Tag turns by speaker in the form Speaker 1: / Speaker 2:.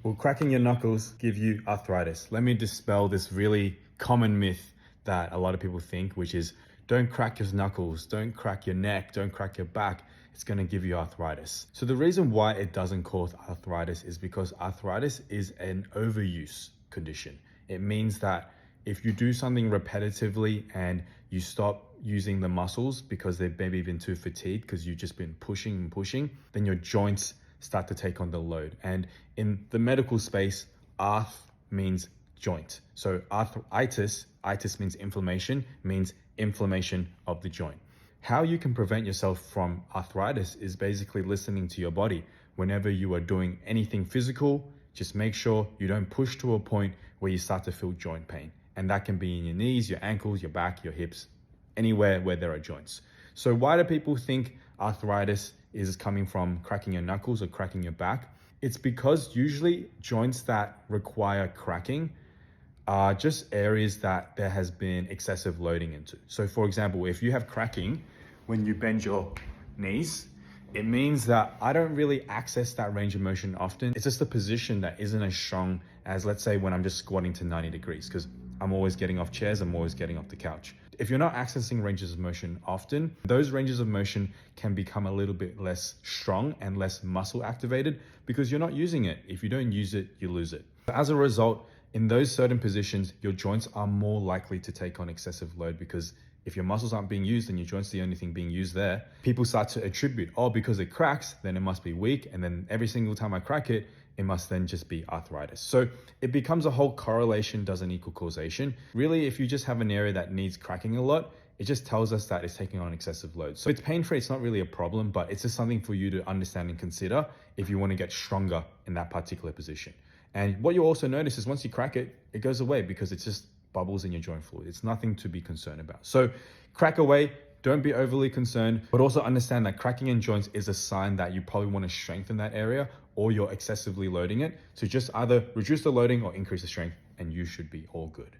Speaker 1: Will cracking your knuckles give you arthritis? Let me dispel this really common myth that a lot of people think, which is don't crack your knuckles, don't crack your neck, don't crack your back. It's going to give you arthritis. So the reason why it doesn't cause arthritis is because arthritis is an overuse condition. It means that if you do something repetitively and you stop using the muscles because they've maybe been too fatigued because you've just been pushing and pushing, then your joints start to take on the load. And in the medical space, arth means joint. So arthritis means inflammation of the joint. How you can prevent yourself from arthritis is basically listening to your body. Whenever you are doing anything physical, just make sure you don't push to a point where you start to feel joint pain. And that can be in your knees, your ankles, your back, your hips, anywhere where there are joints. So why do people think arthritis is coming from cracking your knuckles or cracking your back? It's because usually joints that require cracking are just areas that there has been excessive loading into. So for example, if you have cracking when you bend your knees, it means that I don't really access that range of motion often. It's just a position that isn't as strong as, let's say, when I'm just squatting to 90 degrees, because I'm always getting off chairs, I'm always getting off the couch. If you're not accessing ranges of motion often, those ranges of motion can become a little bit less strong and less muscle activated because you're not using it. If you don't use it, you lose it. As a result, in those certain positions, your joints are more likely to take on excessive load because if your muscles aren't being used and your joints are the only thing being used there, people start to attribute, oh, because it cracks, then it must be weak. And then every single time I crack it, it must then just be arthritis. So it becomes a whole correlation doesn't equal causation. Really, if you just have an area that needs cracking a lot, it just tells us that it's taking on excessive load. So it's pain-free, it's not really a problem, but it's just something for you to understand and consider if you want to get stronger in that particular position. And what you also notice is once you crack it, it goes away because it's just bubbles in your joint fluid. It's nothing to be concerned about. So crack away, don't be overly concerned, but also understand that cracking in joints is a sign that you probably want to strengthen that area or you're excessively loading it. So just either reduce the loading or increase the strength and you should be all good.